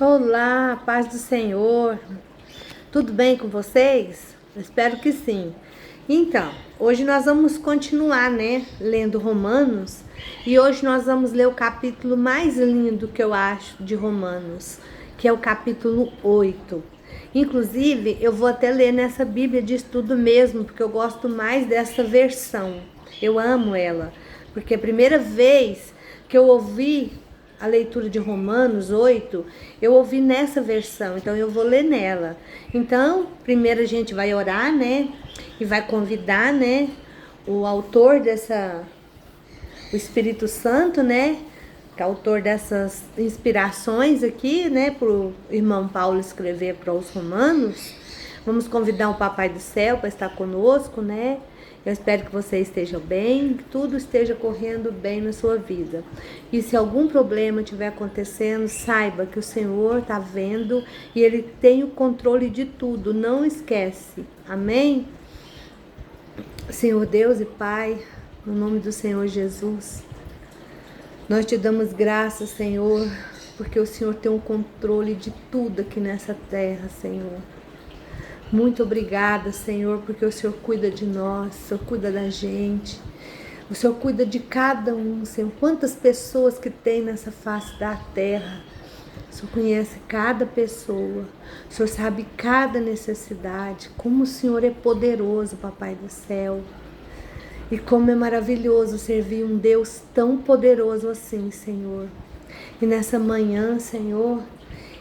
Olá, paz do Senhor. Tudo bem com vocês? Eu espero que sim. Então, hoje nós vamos continuar, lendo Romanos. E hoje nós vamos ler o capítulo mais lindo que eu acho de Romanos, que é o capítulo 8. Inclusive, eu vou até ler nessa Bíblia de estudo mesmo, porque eu gosto mais dessa versão. Eu amo ela, porque a primeira vez que eu ouvi a leitura de Romanos 8, eu ouvi nessa versão, então eu vou ler nela. Então, primeiro a gente vai orar, e vai convidar, o autor o Espírito Santo, que é autor dessas inspirações aqui, para o irmão Paulo escrever para os romanos. Vamos convidar o Papai do Céu para estar conosco, Eu espero que você esteja bem, que tudo esteja correndo bem na sua vida. E se algum problema estiver acontecendo, saiba que o Senhor está vendo e Ele tem o controle de tudo. Não esquece. Amém? Senhor Deus e Pai, no nome do Senhor Jesus, nós te damos graças, Senhor, porque o Senhor tem o controle de tudo aqui nessa terra, Senhor. Muito obrigada, Senhor, porque o Senhor cuida de nós, o Senhor cuida da gente, o Senhor cuida de cada um, Senhor. Quantas pessoas que tem nessa face da terra, o Senhor conhece cada pessoa, o Senhor sabe cada necessidade, como o Senhor é poderoso, Papai do Céu. E como é maravilhoso servir um Deus tão poderoso assim, Senhor. E nessa manhã, Senhor,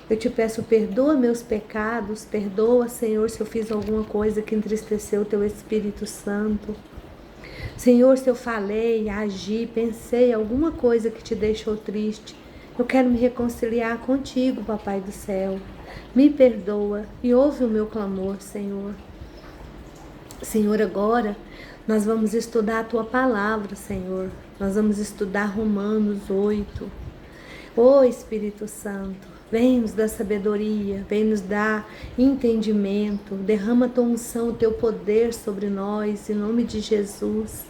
eu te peço, perdoa meus pecados, perdoa, Senhor, se eu fiz alguma coisa que entristeceu o teu Espírito Santo. Senhor, se eu falei, agi, pensei alguma coisa que te deixou triste, eu quero me reconciliar contigo, Papai do Céu. Me perdoa e ouve o meu clamor, Senhor. Senhor, agora nós vamos estudar a tua palavra, Senhor. Nós vamos estudar Romanos 8. Ô Espírito Santo, vem nos dar sabedoria, vem nos dar entendimento, derrama a tua unção, o teu poder sobre nós, em nome de Jesus.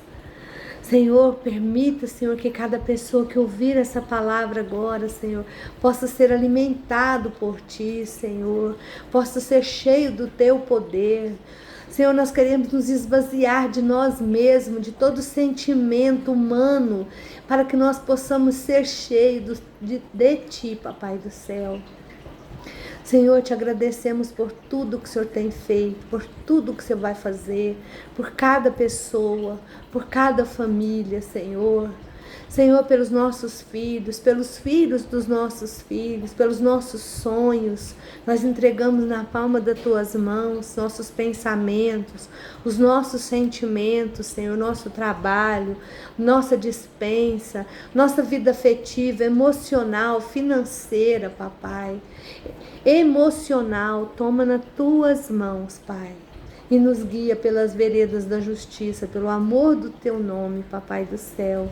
Senhor, permita, Senhor, que cada pessoa que ouvir essa palavra agora, Senhor, possa ser alimentado por Ti, Senhor, possa ser cheio do Teu poder. Senhor, nós queremos nos esvaziar de nós mesmos, de todo sentimento humano, para que nós possamos ser cheios de Ti, Papai do Céu. Senhor, te agradecemos por tudo que o Senhor tem feito, por tudo que o Senhor vai fazer, por cada pessoa, por cada família, Senhor. Senhor, pelos nossos filhos, pelos filhos dos nossos filhos, pelos nossos sonhos, nós entregamos na palma das tuas mãos nossos pensamentos, os nossos sentimentos, Senhor, nosso trabalho, nossa despensa, nossa vida afetiva, emocional, financeira, Papai. Emocional, toma nas tuas mãos, Pai, e nos guia pelas veredas da justiça, pelo amor do teu nome, Papai do Céu.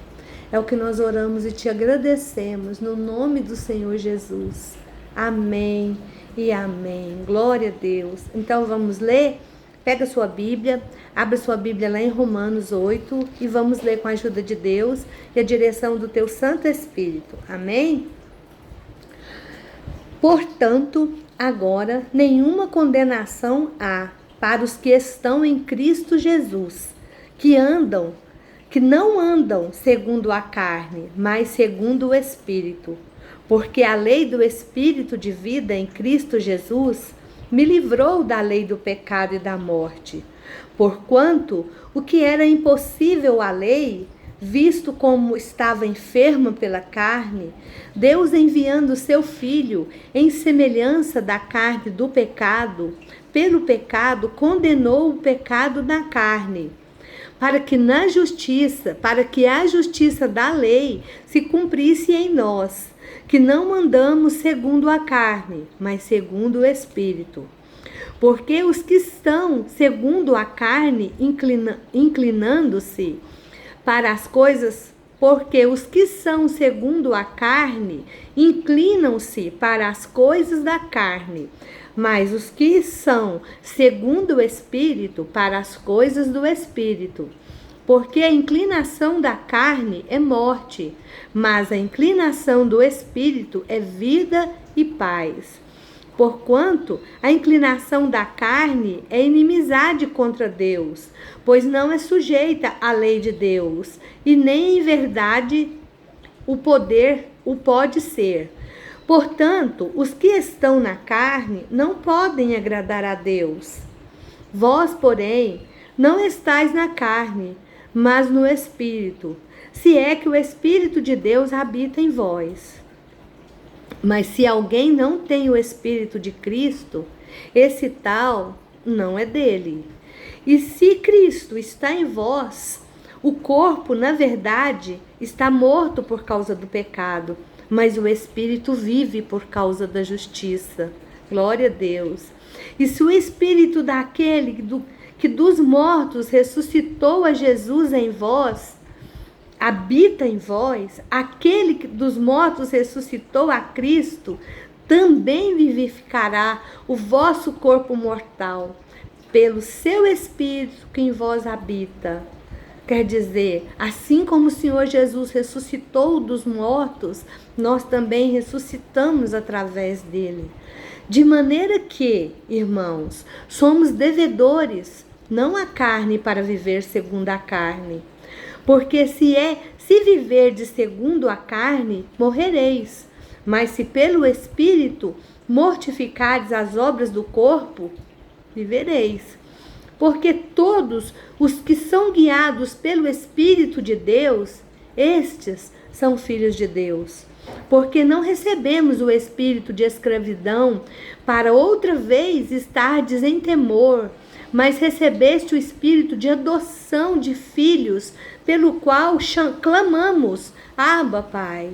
É o que nós oramos e te agradecemos, no nome do Senhor Jesus. Amém e amém. Glória a Deus. Então vamos ler? Pega sua Bíblia, abre sua Bíblia lá em Romanos 8 e vamos ler com a ajuda de Deus e a direção do teu Santo Espírito. Amém? Portanto, agora nenhuma condenação há para os que estão em Cristo Jesus, que não andam segundo a carne, mas segundo o Espírito. Porque a lei do Espírito de vida em Cristo Jesus me livrou da lei do pecado e da morte. Porquanto o que era impossível à lei, visto como estava enferma pela carne, Deus enviando seu Filho em semelhança da carne do pecado, pelo pecado condenou o pecado na carne, para que a justiça da lei se cumprisse em nós, que não andamos segundo a carne, mas segundo o Espírito. Porque os que estão segundo a carne, inclinando-se para as coisas, porque os que são segundo a carne, inclinam-se para as coisas da carne, mas os que são segundo o Espírito, para as coisas do Espírito. porque a inclinação da carne é morte, mas a inclinação do espírito é vida e paz. Porquanto a inclinação da carne é inimizade contra Deus, pois não é sujeita à lei de Deus, e nem em verdade o pode ser. Portanto, os que estão na carne não podem agradar a Deus. Vós, porém, não estáis na carne, mas no Espírito, se é que o Espírito de Deus habita em vós. Mas se alguém não tem o Espírito de Cristo, esse tal não é dele. E se Cristo está em vós, o corpo, na verdade, está morto por causa do pecado, mas o Espírito vive por causa da justiça. Glória a Deus. E se o Espírito daquele que dos mortos ressuscitou a Jesus em vós, habita em vós, aquele que dos mortos ressuscitou a Cristo, também vivificará o vosso corpo mortal, pelo seu Espírito que em vós habita. Quer dizer, assim como o Senhor Jesus ressuscitou dos mortos, nós também ressuscitamos através dele. De maneira que, irmãos, somos devedores, não à carne para viver segundo a carne. Porque se viverdes segundo a carne, morrereis. Mas se pelo Espírito mortificardes as obras do corpo, vivereis. Porque todos os que são guiados pelo Espírito de Deus, estes são filhos de Deus. Porque não recebemos o espírito de escravidão para outra vez estardes em temor, mas recebeste o espírito de adoção de filhos, pelo qual clamamos, Abba, Pai.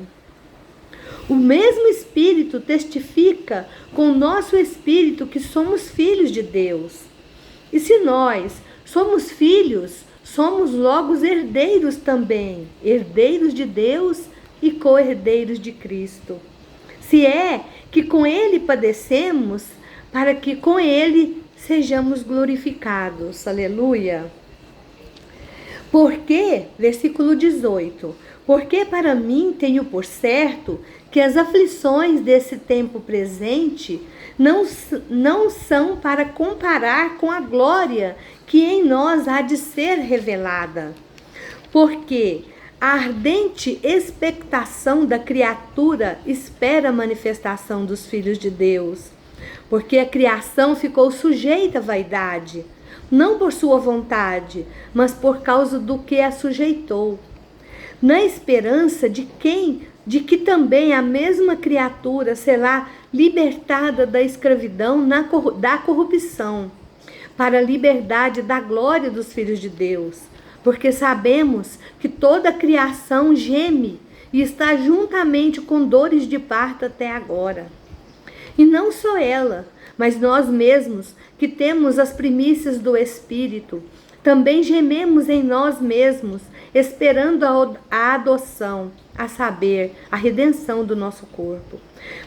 O mesmo Espírito testifica com o nosso espírito que somos filhos de Deus. E se nós somos filhos, somos logo herdeiros também, herdeiros de Deus e co-herdeiros de Cristo. Se é que com Ele padecemos, para que com Ele sejamos glorificados. Aleluia. Porque, versículo 18, porque para mim tenho por certo que as aflições desse tempo presente não são para comparar com a glória que em nós há de ser revelada. Porque a ardente expectação da criatura espera a manifestação dos filhos de Deus. Porque a criação ficou sujeita à vaidade, não por sua vontade, mas por causa do que a sujeitou, na esperança de que também a mesma criatura será libertada da escravidão da corrupção, para a liberdade da glória dos filhos de Deus. Porque sabemos que toda a criação geme e está juntamente com dores de parto até agora. E não só ela, mas nós mesmos, que temos as primícias do Espírito, também gememos em nós mesmos, esperando a adoção, a saber, a redenção do nosso corpo.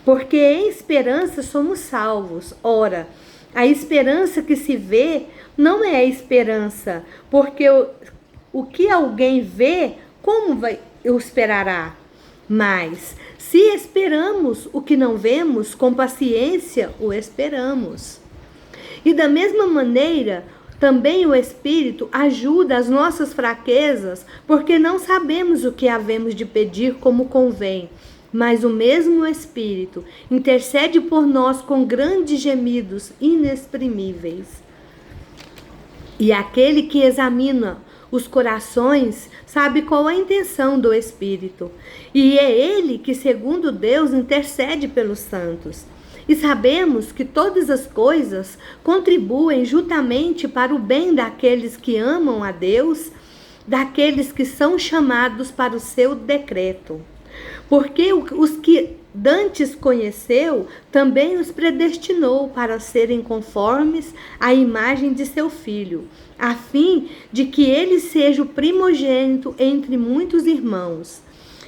Porque em esperança somos salvos. Ora, a esperança que se vê não é a esperança, porque o que alguém vê, como o esperará? Mas, se esperamos o que não vemos, com paciência o esperamos. E da mesma maneira, também o Espírito ajuda as nossas fraquezas, porque não sabemos o que havemos de pedir como convém. Mas o mesmo Espírito intercede por nós com grandes gemidos inexprimíveis. E aquele que examina os corações sabe qual a intenção do Espírito. E é ele que, segundo Deus, intercede pelos santos. E sabemos que todas as coisas contribuem juntamente para o bem daqueles que amam a Deus, daqueles que são chamados para o seu decreto. Porque os que dantes conheceu, também os predestinou para serem conformes à imagem de seu Filho, a fim de que ele seja o primogênito entre muitos irmãos.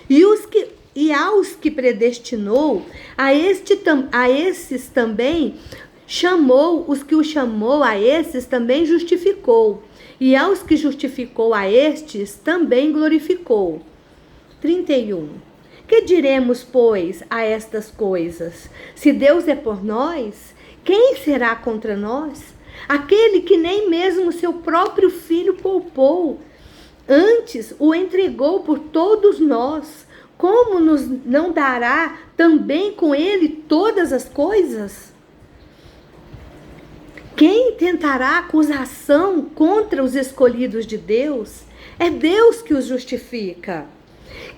E aos que predestinou, a esses também chamou, os que o chamou, a esses também justificou. e aos que justificou a estes, também glorificou. 31. Que diremos, pois, a estas coisas? Se Deus é por nós, quem será contra nós? Aquele que nem mesmo seu próprio filho poupou, antes o entregou por todos nós, como nos não dará também com ele todas as coisas? Quem tentará acusação contra os escolhidos de Deus? É Deus que os justifica.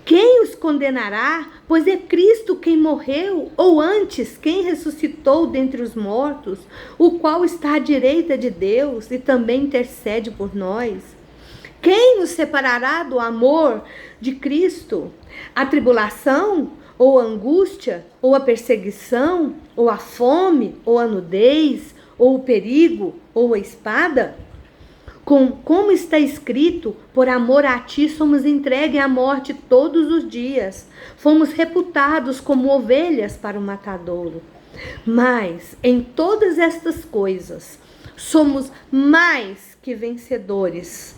Quem os condenará? Pois é Cristo quem morreu, ou antes, quem ressuscitou dentre os mortos, o qual está à direita de Deus e também intercede por nós. Quem nos separará do amor de Cristo? A tribulação, ou a angústia, ou a perseguição, ou a fome, ou a nudez, ou o perigo, ou a espada? Como está escrito, por amor a ti somos entregues à morte todos os dias. Fomos reputados como ovelhas para o matadouro. Mas em todas estas coisas somos mais que vencedores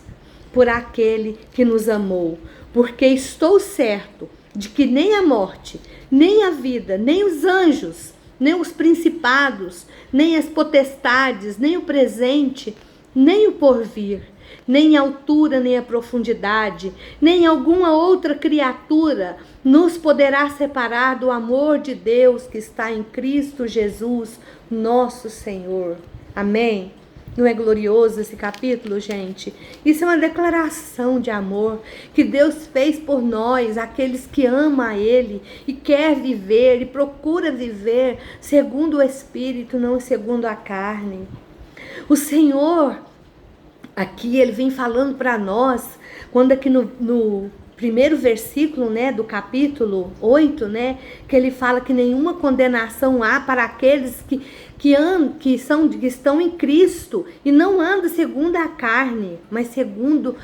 por aquele que nos amou. Porque estou certo de que nem a morte, nem a vida, nem os anjos, nem os principados, nem as potestades, nem o presente, nem o porvir, nem a altura, nem a profundidade, nem alguma outra criatura nos poderá separar do amor de Deus que está em Cristo Jesus, nosso Senhor. Amém? Não é glorioso esse capítulo, gente? Isso é uma declaração de amor que Deus fez por nós, aqueles que amam a Ele e quer viver e procura viver segundo o Espírito, não segundo a carne. O Senhor, aqui ele vem falando para nós, quando aqui no primeiro versículo, né, do capítulo 8, né, que ele fala que nenhuma condenação há para aqueles que estão em Cristo e não andam segundo a carne, mas segundo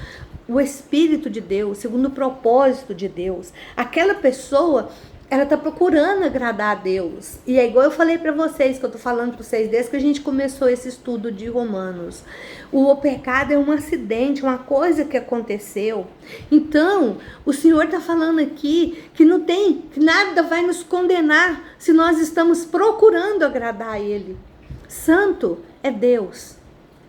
o Espírito de Deus, segundo o propósito de Deus. Aquela pessoa, ela está procurando agradar a Deus. E é igual eu falei para vocês, que eu estou falando para vocês desde que a gente começou esse estudo de Romanos. O pecado é um acidente, uma coisa que aconteceu. Então, o Senhor está falando aqui que não tem, que nada vai nos condenar se nós estamos procurando agradar a Ele. Santo é Deus.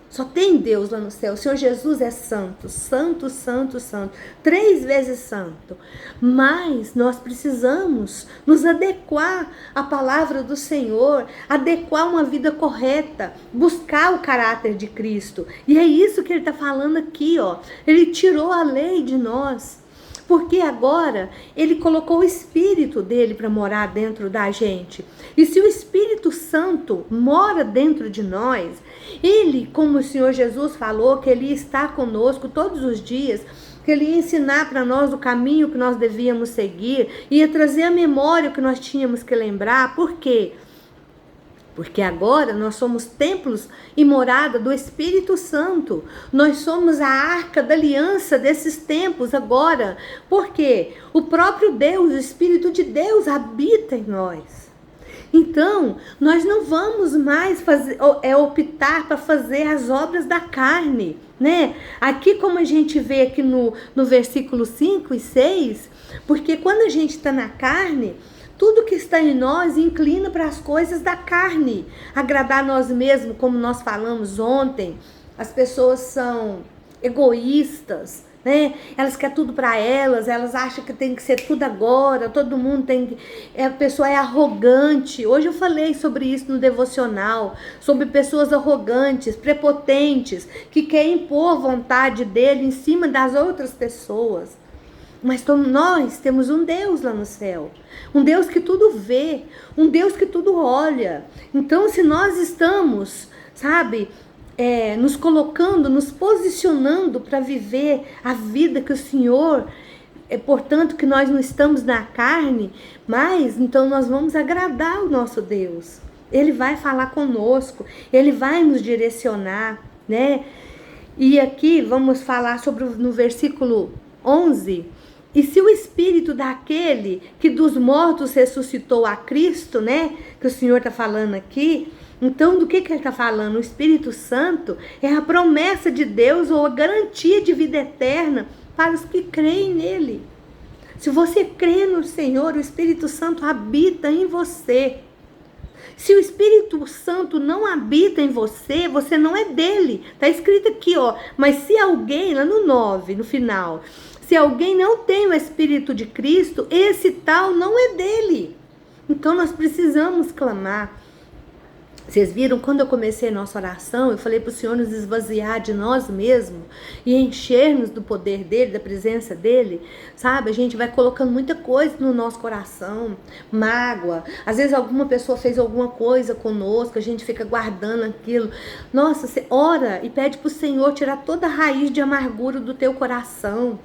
Só tem Deus lá no céu. O Senhor Jesus é santo, santo, santo, santo. 3 vezes santo. Mas nós precisamos nos adequar à palavra do Senhor, adequar uma vida correta, buscar o caráter de Cristo. E é isso que ele está falando aqui, ó. Ele tirou a lei de nós. Porque agora ele colocou o Espírito dele para morar dentro da gente. E se o Espírito Santo mora dentro de nós, ele, como o Senhor Jesus falou, que ele está conosco todos os dias, que ele ia ensinar para nós o caminho que nós devíamos seguir, ia trazer a memória o que nós tínhamos que lembrar. Por quê? Porque agora nós somos templos e morada do Espírito Santo. Nós somos a arca da aliança desses tempos agora. Por quê? O próprio Deus, o Espírito de Deus habita em nós. Então, nós não vamos mais optar para fazer as obras da carne, né? Aqui, como a gente vê aqui no versículo 5 e 6, porque quando a gente está na carne, tudo que está em nós inclina para as coisas da carne, agradar nós mesmos, como nós falamos ontem. As pessoas são egoístas, né? Elas querem tudo para elas acham que tem que ser tudo agora, todo mundo tem que... A pessoa é arrogante. Hoje eu falei sobre isso no devocional, sobre pessoas arrogantes, prepotentes, que querem impor a vontade dele em cima das outras pessoas. Mas nós temos um Deus lá no céu, um Deus que tudo vê, um Deus que tudo olha. Então, se nós estamos, sabe, nos colocando, nos posicionando para viver a vida que o Senhor, portanto, que nós não estamos na carne, mas então nós vamos agradar o nosso Deus. Ele vai falar conosco, Ele vai nos direcionar, né? E aqui vamos falar sobre no versículo 11... E se o Espírito daquele que dos mortos ressuscitou a Cristo, né? Que o Senhor está falando aqui, Então, do que ele está falando? O Espírito Santo é a promessa de Deus ou a garantia de vida eterna para os que creem nele. Se você crê no Senhor, o Espírito Santo habita em você. Se o Espírito Santo não habita em você, você não é dele. Está escrito aqui, ó. Mas se alguém, lá no 9, no final, se alguém não tem o Espírito de Cristo, esse tal não é dele. Então nós precisamos clamar. Vocês viram, quando eu comecei a nossa oração, eu falei para o Senhor nos esvaziar de nós mesmos e encher-nos do poder dele, da presença dele, sabe? A gente vai colocando muita coisa no nosso coração, mágoa. Às vezes alguma pessoa fez alguma coisa conosco, a gente fica guardando aquilo. Nossa, você ora e pede para o Senhor tirar toda a raiz de amargura do teu coração.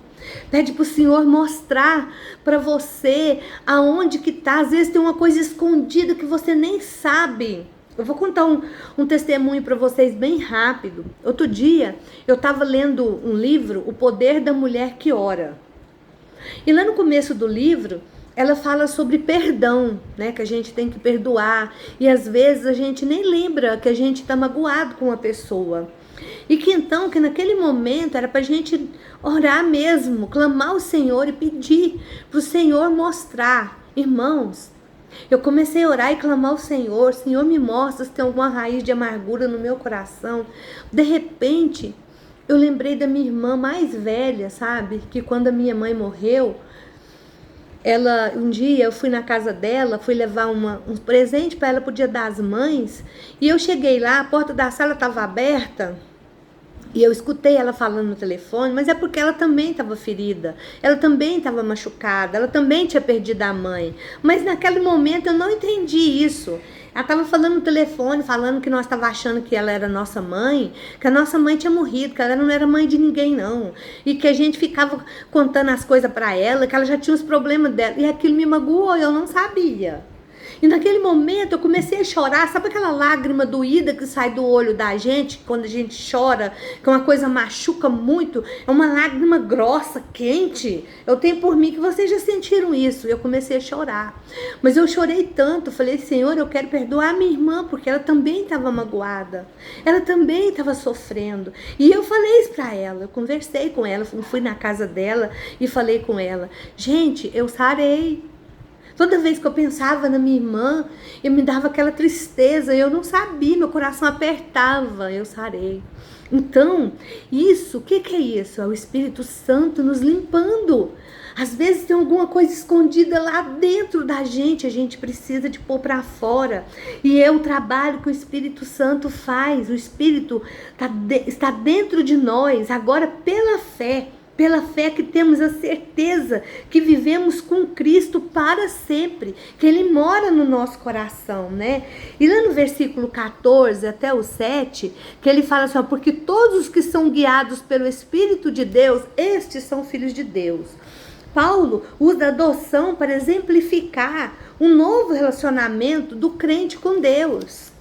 Pede para o Senhor mostrar para você aonde que está. Às vezes tem uma coisa escondida que você nem sabe. Eu vou contar um testemunho para vocês bem rápido. Outro dia, eu estava lendo um livro, O Poder da Mulher que Ora. E lá no começo do livro, ela fala sobre perdão, né? Que a gente tem que perdoar. E às vezes a gente nem lembra que a gente está magoado com uma pessoa. E que então, que naquele momento era para a gente orar mesmo, clamar ao Senhor e pedir para o Senhor mostrar. Irmãos, eu comecei a orar e clamar ao Senhor. Senhor, me mostra se tem alguma raiz de amargura no meu coração. De repente, eu lembrei da minha irmã mais velha, sabe? Que quando a minha mãe morreu, um dia eu fui na casa dela, fui levar um presente para ela pro Dia das Mães. E eu cheguei lá, a porta da sala estava aberta. E eu escutei ela falando no telefone, mas é porque ela também estava ferida, ela também estava machucada, ela também tinha perdido a mãe. Mas naquele momento eu não entendi isso. Ela estava falando no telefone, falando que nós estávamos achando que ela era nossa mãe, que a nossa mãe tinha morrido, que ela não era mãe de ninguém não. E que a gente ficava contando as coisas para ela, que ela já tinha os problemas dela. E aquilo me magoou, eu não sabia. E naquele momento eu comecei a chorar. Sabe aquela lágrima doída que sai do olho da gente quando a gente chora, que uma coisa machuca muito? É uma lágrima grossa, quente. Eu tenho por mim que vocês já sentiram isso. Eu comecei a chorar. Mas eu chorei tanto, falei, Senhor, eu quero perdoar a minha irmã, porque ela também estava magoada. Ela também estava sofrendo. E eu falei isso para ela, eu conversei com ela, fui na casa dela e falei com ela, gente, eu sarei. Toda vez que eu pensava na minha irmã, eu me dava aquela tristeza, eu não sabia, meu coração apertava, eu sarei. Então, isso, o que é isso? É o Espírito Santo nos limpando. Às vezes tem alguma coisa escondida lá dentro da gente, a gente precisa de pôr para fora. E é o trabalho que o Espírito Santo faz, o Espírito está dentro de nós, agora pela fé. Pela fé que temos a certeza que vivemos com Cristo para sempre, que Ele mora no nosso coração, né? E lá no versículo 14 até o 7, que ele fala assim, ó, porque todos os que são guiados pelo Espírito de Deus, estes são filhos de Deus. Paulo usa a adoção para exemplificar um novo relacionamento do crente com Deus.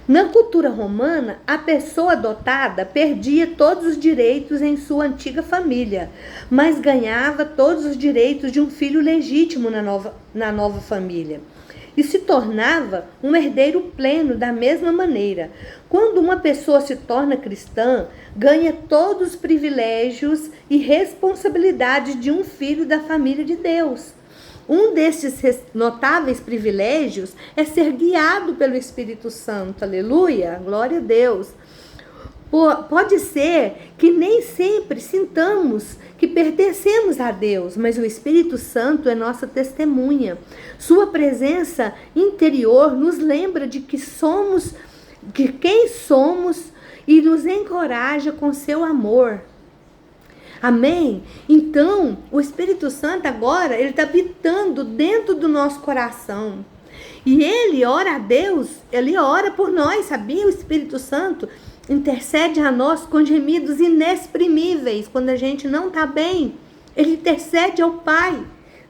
Na cultura romana, a pessoa adotada perdia todos os direitos em sua antiga família, mas ganhava todos os direitos de um filho legítimo na nova família. E se tornava um herdeiro pleno da mesma maneira. Quando uma pessoa se torna cristã, ganha todos os privilégios e responsabilidades de um filho da família de Deus. Um desses notáveis privilégios é ser guiado pelo Espírito Santo. Aleluia, glória a Deus. Pode ser que nem sempre sintamos que pertencemos a Deus, mas o Espírito Santo é nossa testemunha. Sua presença interior nos lembra de quem somos e nos encoraja com seu amor. Amém? Então, o Espírito Santo agora, ele está habitando dentro do nosso coração. E ele ora a Deus, ele ora por nós, sabia? O Espírito Santo intercede a nós com gemidos inexprimíveis. Quando a gente não está bem, ele intercede ao Pai.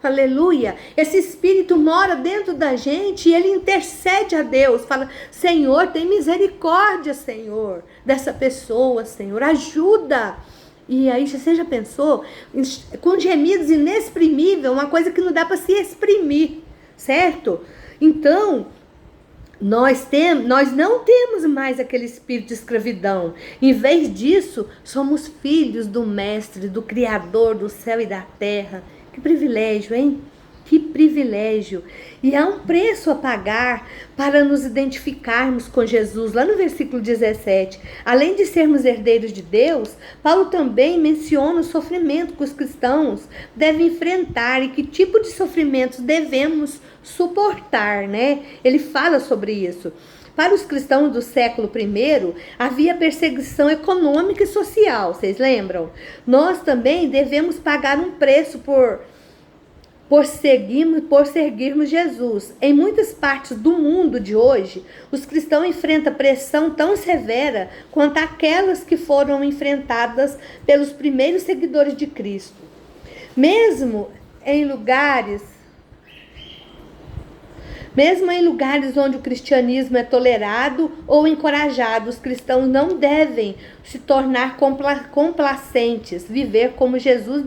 Aleluia. Esse Espírito mora dentro da gente e ele intercede a Deus. Fala, Senhor, tem misericórdia, Senhor, dessa pessoa, Senhor, ajuda. E aí, você já pensou? Com gemidos inexprimíveis, uma coisa que não dá para se exprimir, certo? Então, Nós não temos mais aquele espírito de escravidão. Em vez disso, somos filhos do Mestre, do Criador do céu e da terra. Que privilégio, hein? Que privilégio! E há um preço a pagar para nos identificarmos com Jesus. Lá no versículo 17, além de sermos herdeiros de Deus, Paulo também menciona o sofrimento que os cristãos devem enfrentar e que tipo de sofrimentos devemos suportar, né? Ele fala sobre isso. Para os cristãos do século I, havia perseguição econômica e social, vocês lembram? Nós também devemos pagar um preço por seguirmos Jesus. Em muitas partes do mundo de hoje, os cristãos enfrentam pressão tão severa quanto aquelas que foram enfrentadas pelos primeiros seguidores de Cristo. Mesmo em lugares onde o cristianismo é tolerado ou encorajado, os cristãos não devem se tornar complacentes, viver como Jesus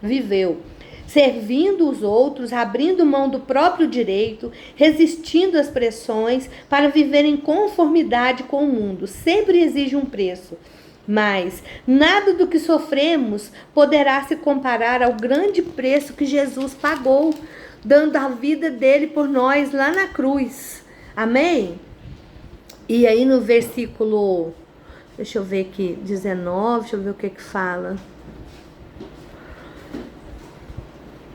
viveu, servindo os outros, abrindo mão do próprio direito, resistindo às pressões para viver em conformidade com o mundo. Sempre exige um preço. Mas nada do que sofremos poderá se comparar ao grande preço que Jesus pagou, dando a vida dele por nós lá na cruz. Amém? E aí no versículo, deixa eu ver aqui, 19, deixa eu ver o que fala.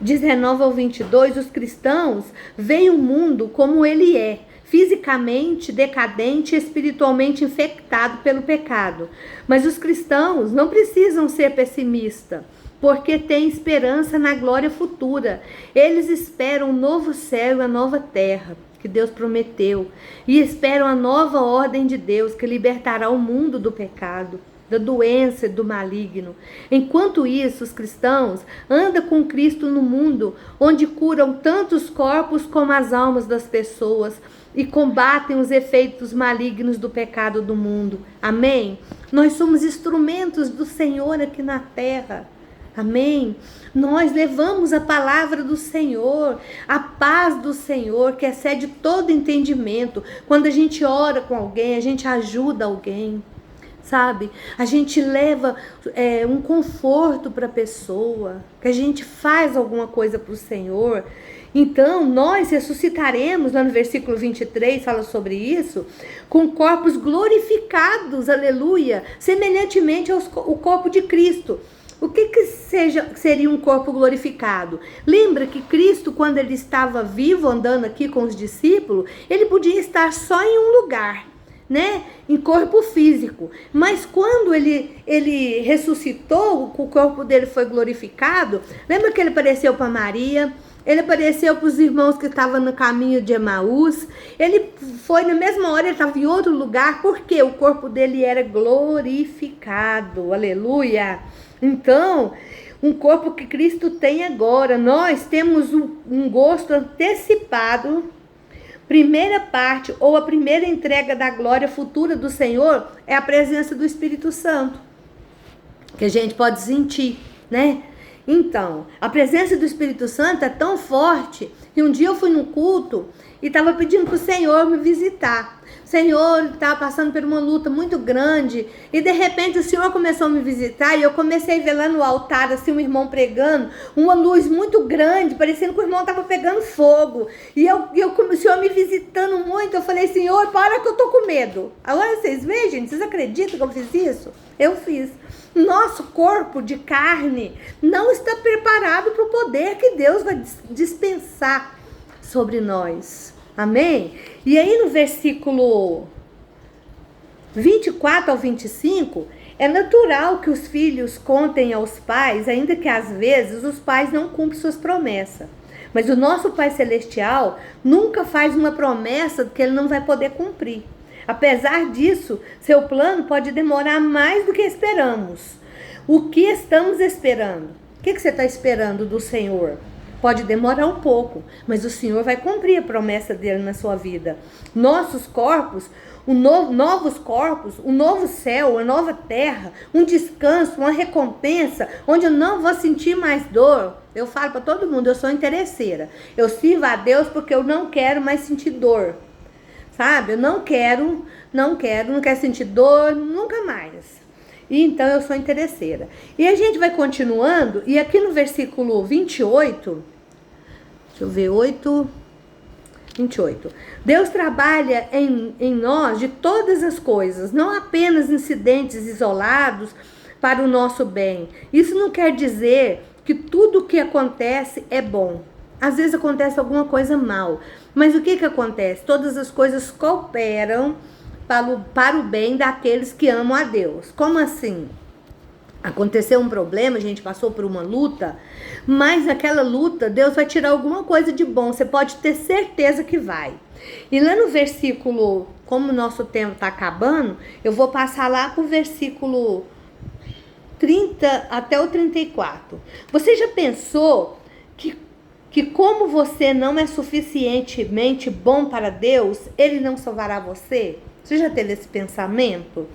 19 ao 22, os cristãos veem o mundo como ele é, fisicamente decadente e espiritualmente infectado pelo pecado. Mas os cristãos não precisam ser pessimistas, porque têm esperança na glória futura. Eles esperam um novo céu e a nova terra que Deus prometeu, e esperam a nova ordem de Deus que libertará o mundo do pecado, da doença e do maligno. Enquanto isso, os cristãos andam com Cristo no mundo, onde curam tanto os corpos como as almas das pessoas e combatem os efeitos malignos do pecado do mundo. Amém? Nós somos instrumentos do Senhor aqui na terra. Amém? Nós levamos a palavra do Senhor, a paz do Senhor, que excede todo entendimento. Quando a gente ora com alguém, a gente ajuda alguém, sabe? A gente leva um conforto para a pessoa, que a gente faz alguma coisa para o Senhor. Então, nós ressuscitaremos, lá no versículo 23, fala sobre isso, com corpos glorificados, aleluia, semelhantemente ao corpo de Cristo. O que seria um corpo glorificado? Lembra que Cristo, quando ele estava vivo, andando aqui com os discípulos, ele podia estar só em um lugar, né? Em corpo físico. Mas quando ele ressuscitou, o corpo dele foi glorificado. Lembra que ele apareceu para Maria? Ele apareceu para os irmãos que estavam no caminho de Emaús. Ele foi na mesma hora, ele estava em outro lugar, porque o corpo dele era glorificado. Aleluia! Então, um corpo que Cristo tem agora. Nós temos um gosto antecipado. Primeira parte, ou a primeira entrega da glória futura do Senhor, é a presença do Espírito Santo, que a gente pode sentir, né? Então, a presença do Espírito Santo é tão forte que um dia eu fui num culto e estava pedindo para o Senhor me visitar. O Senhor estava passando por uma luta muito grande e de repente o Senhor começou a me visitar e eu comecei a ver lá no altar assim um irmão pregando, uma luz muito grande, parecendo que o irmão estava pegando fogo. E o Senhor me visitando muito, eu falei, Senhor, para que eu tô com medo. Agora vocês veem, gente, vocês acreditam que eu fiz isso? Eu fiz. Nosso corpo de carne não está preparado para o poder que Deus vai dispensar sobre nós. Amém? E aí no versículo 24 ao 25, é natural que os filhos contem aos pais, ainda que às vezes os pais não cumprem suas promessas. Mas o nosso Pai Celestial nunca faz uma promessa que ele não vai poder cumprir. Apesar disso, seu plano pode demorar mais do que esperamos. O que estamos esperando? O que você está esperando do Senhor? Pode demorar um pouco, mas o Senhor vai cumprir a promessa dele na sua vida. Nossos corpos, novos corpos, um novo céu, uma nova terra, um descanso, uma recompensa, onde eu não vou sentir mais dor. Eu falo para todo mundo, eu sou interesseira. Eu sirvo a Deus porque eu não quero mais sentir dor. sabe? Eu não quero sentir dor, nunca mais. E então eu sou interesseira. E a gente vai continuando, e aqui no versículo 28, deixa eu ver, 28. Deus trabalha em nós de todas as coisas, não apenas incidentes isolados para o nosso bem. Isso não quer dizer que tudo o que acontece é bom. Às vezes acontece alguma coisa mal. Mas o que acontece? Todas as coisas cooperam para o bem daqueles que amam a Deus. Como assim? Aconteceu um problema, a gente passou por uma luta, mas naquela luta Deus vai tirar alguma coisa de bom, você pode ter certeza que vai. E lá no versículo, como o nosso tempo está acabando, eu vou passar lá para o versículo 30 até o 34. Você já pensou que como você não é suficientemente bom para Deus, Ele não salvará você? Você já teve esse pensamento?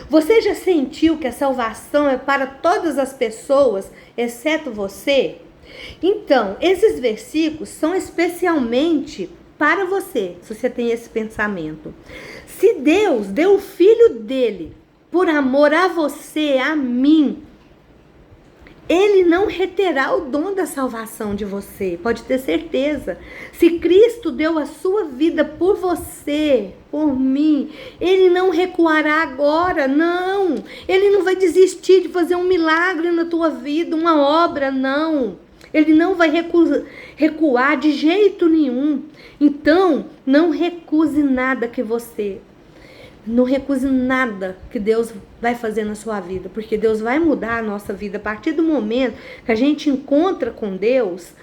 Você já sentiu que a salvação é para todas as pessoas, exceto você? Então, esses versículos são especialmente para você, se você tem esse pensamento. Se Deus deu o Filho dele por amor a você, a mim, Ele não reterá o dom da salvação de você, pode ter certeza. Se Cristo deu a sua vida por você, por mim, Ele não recuará agora, não. Ele não vai desistir de fazer um milagre na tua vida, uma obra, não. Ele não vai recuar de jeito nenhum. Então, não recuse nada que você... Não recuse nada que Deus vai fazer na sua vida, porque Deus vai mudar a nossa vida. A partir do momento que a gente encontra com Deus,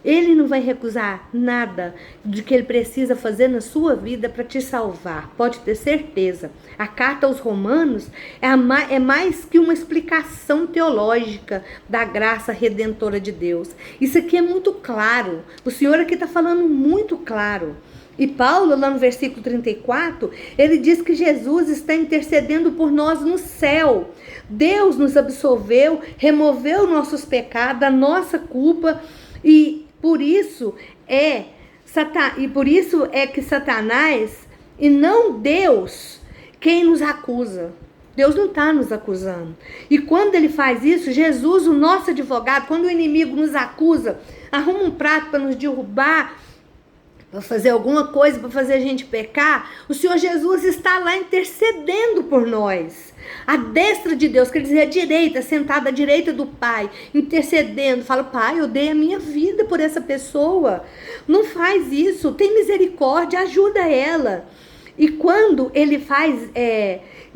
Ele não vai recusar nada de que Ele precisa fazer na sua vida para te salvar. Pode ter certeza. A carta aos Romanos é mais que uma explicação teológica da graça redentora de Deus. Isso aqui é muito claro. O Senhor aqui está falando muito claro. E Paulo, lá no versículo 34, ele diz que Jesus está intercedendo por nós no céu. Deus nos absolveu, removeu nossos pecados, a nossa culpa, e por isso é que Satanás e não Deus quem nos acusa. Deus não está nos acusando. E quando ele faz isso, Jesus, o nosso advogado, quando o inimigo nos acusa, arruma um prato para nos derrubar, para fazer alguma coisa, para fazer a gente pecar, o Senhor Jesus está lá intercedendo por nós. A destra de Deus, quer dizer, a direita, sentada à direita do Pai, intercedendo, fala: Pai, eu dei a minha vida por essa pessoa. Não faz isso, tem misericórdia, ajuda ela. E quando ele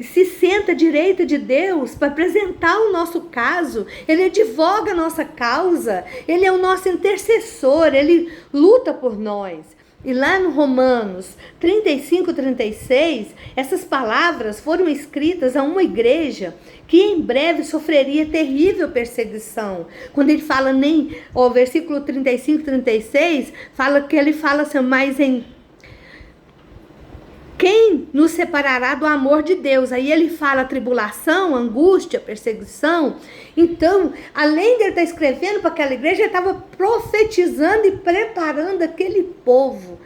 se senta à direita de Deus para apresentar o nosso caso, ele advoga a nossa causa, ele é o nosso intercessor, ele luta por nós. E lá no Romanos 35, 36, essas palavras foram escritas a uma igreja que em breve sofreria terrível perseguição. Quando ele fala o versículo 35, 36, ele fala assim, mas em quem nos separará do amor de Deus? Aí ele fala tribulação, angústia, perseguição. Então, além de ele estar escrevendo para aquela igreja, ele estava profetizando e preparando aquele povo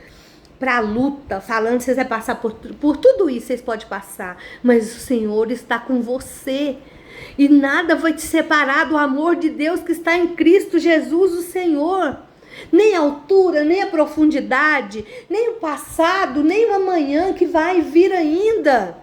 para a luta, falando: vocês vão passar por tudo isso, vocês podem passar, mas o Senhor está com você. E nada vai te separar do amor de Deus que está em Cristo Jesus, o Senhor. Nem a altura, nem a profundidade, nem o passado, nem o amanhã que vai vir ainda.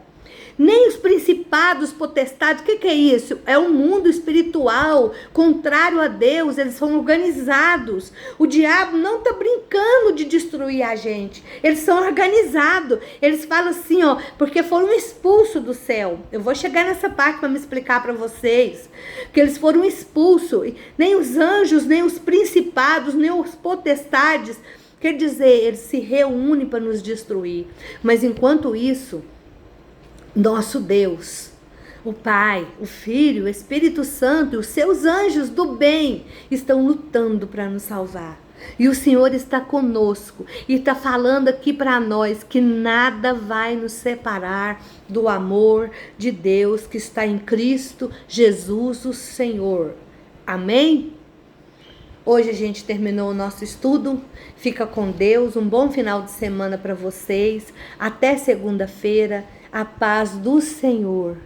Nem os principados, potestades. O que é isso? É um mundo espiritual contrário a Deus. Eles são organizados. O diabo não está brincando de destruir a gente. Eles são organizados. Eles falam assim, porque foram expulsos do céu. Eu vou chegar nessa parte para me explicar para vocês. Que eles foram expulsos. Nem os anjos, nem os principados, nem os potestades. Quer dizer, eles se reúnem para nos destruir. Mas enquanto isso, nosso Deus, o Pai, o Filho, o Espírito Santo e os seus anjos do bem estão lutando para nos salvar. E o Senhor está conosco e está falando aqui para nós que nada vai nos separar do amor de Deus que está em Cristo Jesus, o Senhor. Amém? Hoje a gente terminou o nosso estudo. Fica com Deus. Um bom final de semana para vocês. Até segunda-feira. A paz do Senhor.